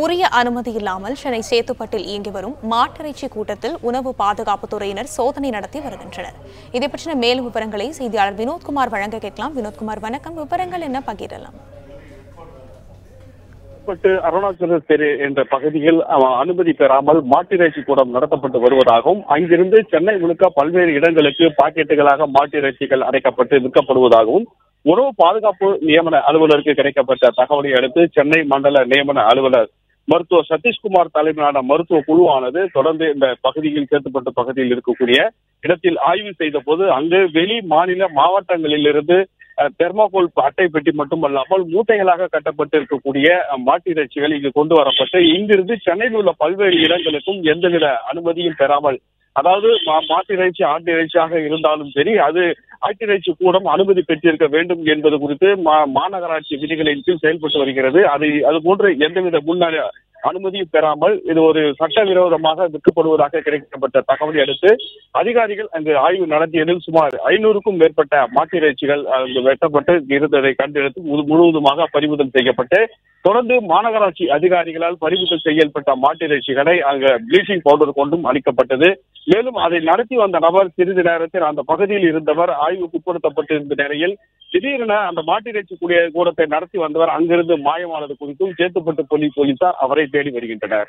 உரிய அனுமதி இல்லாமல் சென்னை சேத்துப்பட்டில் இயங்கி வரும் மாட்டிறைச்சி கூட்டத்தில் உணவு பாதுகாப்புத் துறையினர் சோதனை நடத்தி வருகின்றனர். இதை பற்றின மேலும் விவரங்களை செய்தியாளர் வினோத்குமார் வழங்க கேட்கலாம். வினோத்குமார், வணக்கம். விவரங்கள் என்ன பகிரலாம்? அருணாச்சல தெரு என்ற பகுதியில் அனுமதி பெறாமல் மாட்டிறைச்சி கூடம் நடத்தப்பட்டு வருவதாகவும், அங்கிருந்து சென்னை முழுக்க பல்வேறு இடங்களுக்கு பாக்கெட்டுகளாக மாட்டிறைச்சிகள் அடைக்கப்பட்டு விற்கப்படுவதாகவும் உணவு பாதுகாப்பு நியமன அலுவலருக்கு கிடைக்கப்பட்ட தகவலை அடுத்து சென்னை மண்டல நியமன அலுவலர் மருத்துவர் சதீஷ்குமார் தலைமையிலான மருத்துவ குழுவானது தொடர்ந்து இந்த பகுதியில் சேத்துப்பட்டு பகுதியில் இருக்கக்கூடிய இடத்தில் ஆய்வு செய்த போது அங்கு வெளி மாநில மாவட்டங்களிலிருந்து தெர்மாகோல் அட்டை பெட்டி மட்டுமல்லாமல் மூட்டைகளாக கட்டப்பட்டு இருக்கக்கூடிய மாட்டிறைச்சிகள் இங்கு கொண்டு வரப்பட்டு இங்கிருந்து சென்னையில் உள்ள பல்வேறு இடங்களுக்கும் எந்தவித அனுமதியும் பெறாமல், அதாவது மாட்டிறைச்சி ஆட்டிறைச்சியாக இருந்தாலும் சரி, அது ஆட்டிறைச்சி கூடம் அனுமதி பெற்றிருக்க வேண்டும் என்பது குறித்து மாநகராட்சி விதிகளின் கீழ் செயல்பட்டு வருகிறது. அது போன்று எந்தவித முன்னாடி அனுமதியும் பெறாமல் இது ஒரு சட்டவிரோதமாக விற்கப்படுவதாக கிடைக்கப்பட்ட தகவலை அடுத்து அதிகாரிகள் அங்கு ஆய்வு நடத்தியதில் சுமார் 500க்கும் மேற்பட்ட மாட்டிறைச்சிகள் அங்கு வெட்டப்பட்டு இருந்ததை கண்டெடுத்து முழுவதுமாக பறிமுதல் செய்யப்பட்டு தொடர்ந்து மாநகராட்சி அதிகாரிகளால் பறிமுதல் செய்யப்பட்ட மாட்டிறைச்சிகளை அங்கு ப்ளீச்சிங் பவுடர் கொண்டும் அளிக்கப்பட்டது. மேலும் அதை நடத்தி வந்த நபர் சிறிது நேரத்தில் அந்த பகுதியில் இருந்தவர் ஆய்வுக்கு உட்படுத்தப்பட்டிருந்த நிலையில் திடீரென அந்த மாட்டிறைச்சி கூடத்தை நடத்தி வந்தவர் அங்கிருந்து மாயமானது குறித்தும் சேத்துப்பட்டு போலீசார் அவரை தேடி வருகின்றனர்.